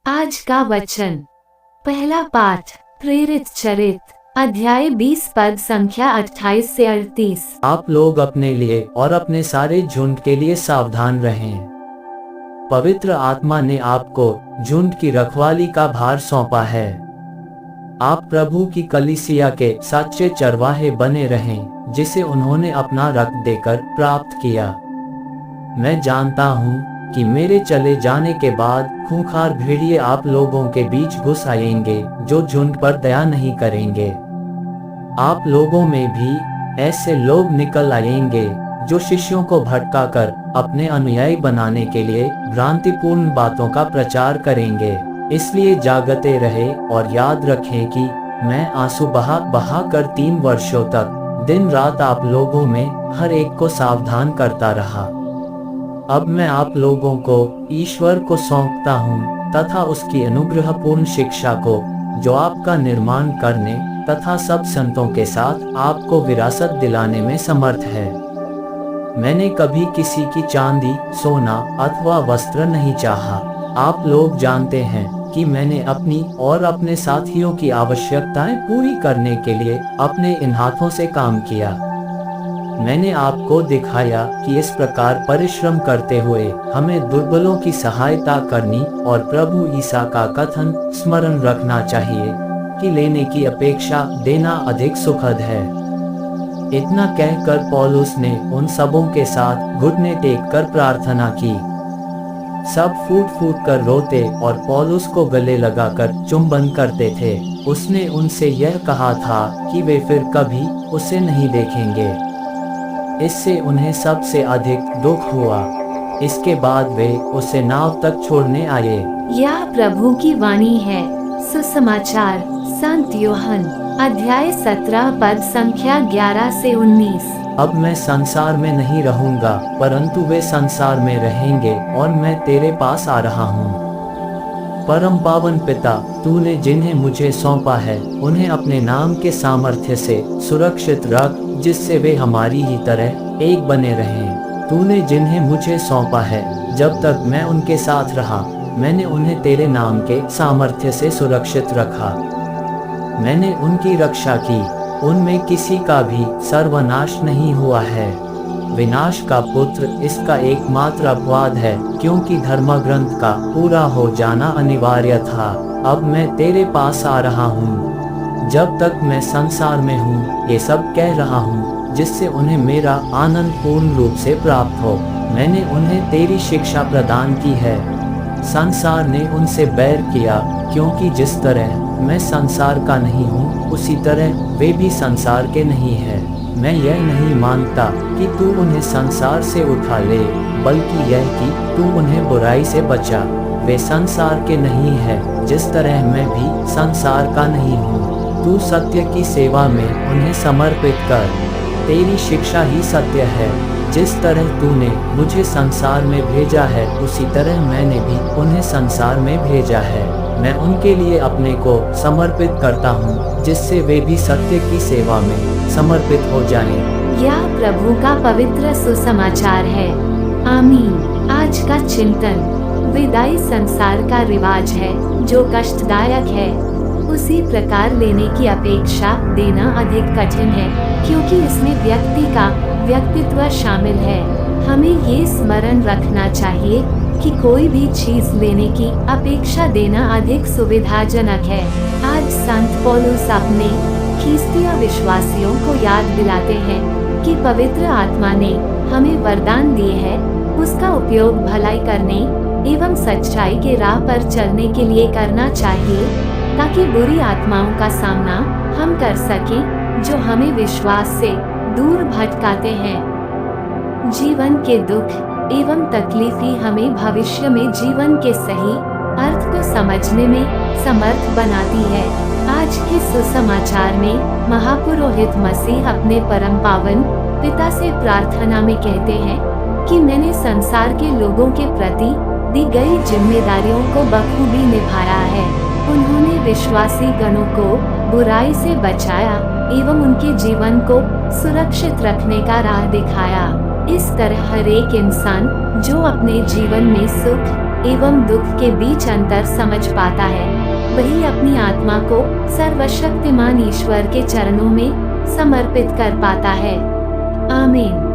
आज का वचन, पहला पाठ प्रेरित चरित अध्याय 20 पद संख्या 28 से 38। आप लोग अपने लिए और अपने सारे झुंड के लिए सावधान रहें। पवित्र आत्मा ने आपको झुंड की रखवाली का भार सौंपा है। आप प्रभु की कलीसिया के सच्चे चरवाहे बने रहें, जिसे उन्होंने अपना रक्त देकर प्राप्त किया। मैं जानता हूँ कि मेरे चले जाने के बाद खूंखार भेड़िए आप लोगों के बीच घुस आएंगे, जो झुंड पर दया नहीं करेंगे। आप लोगों में भी ऐसे लोग निकल आएंगे जो शिष्यों को भटकाकर अपने अनुयायी बनाने के लिए भ्रांतिपूर्ण बातों का प्रचार करेंगे। इसलिए जागते रहे और याद रखें कि मैं आंसू बहा बहा कर 3 वर्षों तक दिन रात आप लोगों में हर एक को सावधान करता रहा। अब मैं आप लोगों को ईश्वर को सौंपता हूँ तथा उसकी अनुग्रहपूर्ण शिक्षा को, जो आपका निर्माण करने तथा सब संतों के साथ आपको विरासत दिलाने में समर्थ है। मैंने कभी किसी की चांदी, सोना अथवा वस्त्र नहीं चाहा। आप लोग जानते हैं कि मैंने अपनी और अपने साथियों की आवश्यकताएं पूरी करने के लिए अपने इन हाथों से काम किया। मैंने आपको दिखाया कि इस प्रकार परिश्रम करते हुए हमें दुर्बलों की सहायता करनी और प्रभु ईसा का कथन स्मरण रखना चाहिए कि लेने की अपेक्षा देना अधिक सुखद है। इतना कहकर पौलुस ने उन सबों के साथ घुटने टेककर प्रार्थना की। सब फूट फूट कर रोते और पौलुस को गले लगाकर चुंबन करते थे। उसने उनसे यह कहा था कि वे फिर कभी उसे नहीं देखेंगे। इससे उन्हें सबसे अधिक दुख हुआ। इसके बाद वे उसे नाव तक छोड़ने आए। यह प्रभु की वाणी है। सुसमाचार संत यूहन्ना अध्याय 17 पद संख्या 11 से 19। अब मैं संसार में नहीं रहूंगा, परंतु वे संसार में रहेंगे और मैं तेरे पास आ रहा हूँ। परम पावन पिता, तूने जिन्हें मुझे सौंपा है उन्हें अपने नाम के सामर्थ्य से सुरक्षित रख, जिससे वे हमारी ही तरह एक बने रहें। तूने जिन्हें मुझे सौंपा है, जब तक मैं उनके साथ रहा, मैंने उन्हें तेरे नाम के सामर्थ्य से सुरक्षित रखा। मैंने उनकी रक्षा की, उनमें किसी का भी सर्वनाश नहीं हुआ है। विनाश का पुत्र इसका एकमात्र अपवाद है, क्योंकि धर्मग्रंथ का पूरा हो जाना अनिवार्य था। अब मैं तेरे पास आ रहा हूँ। जब तक मैं संसार में हूँ, ये सब कह रहा हूँ, जिससे उन्हें मेरा आनंद पूर्ण रूप से प्राप्त हो। मैंने उन्हें तेरी शिक्षा प्रदान की है। संसार ने उनसे बैर किया, क्योंकि जिस तरह मैं संसार का नहीं हूँ, उसी तरह वे भी संसार के नहीं है। मैं यह नहीं मानता कि तू उन्हें संसार से उठा ले, बल्कि यह कि तू उन्हें बुराई से बचा। वे संसार के नहीं है, जिस तरह मैं भी संसार का नहीं हूँ। तू सत्य की सेवा में उन्हें समर्पित कर। तेरी शिक्षा ही सत्य है। जिस तरह तूने मुझे संसार में भेजा है, उसी तरह मैंने भी उन्हें संसार में भेजा है। मैं उनके लिए अपने को समर्पित करता हूँ, जिससे वे भी सत्य की सेवा में समर्पित हो जाएं। यह प्रभु का पवित्र सुसमाचार है। आमीन। आज का चिंतन, विदाई संसार का रिवाज है जो कष्टदायक है, उसी प्रकार लेने की अपेक्षा देना अधिक कठिन है, क्योंकि इसमें व्यक्ति का व्यक्तित्व शामिल है। हमें ये स्मरण रखना चाहिए कि कोई भी चीज लेने की अपेक्षा देना अधिक सुविधाजनक है। आज संत पौलुस अपने ख्रिस्तीय विश्वासियों को याद दिलाते हैं कि पवित्र आत्मा ने हमें वरदान दिए हैं, उसका उपयोग भलाई करने एवं सच्चाई के राह पर चलने के लिए करना चाहिए, ताकि बुरी आत्माओं का सामना हम कर सकें जो हमें विश्वास से दूर भटकाते हैं। जीवन के दुख एवं तकलीफ ही हमें भविष्य में जीवन के सही अर्थ को समझने में समर्थ बनाती है। आज के सुसमाचार में महापुरोहित मसीह अपने परम पावन पिता से प्रार्थना में कहते हैं कि मैंने संसार के लोगों के प्रति दी गई जिम्मेदारियों को बखूबी निभाया है। उन्होंने विश्वासी गणों को बुराई से बचाया एवं उनके जीवन को सुरक्षित रखने का राह दिखाया। इस तरह हर एक इंसान जो अपने जीवन में सुख एवं दुख के बीच अंतर समझ पाता है, वही अपनी आत्मा को सर्वशक्तिमान ईश्वर के चरणों में समर्पित कर पाता है। आमीन।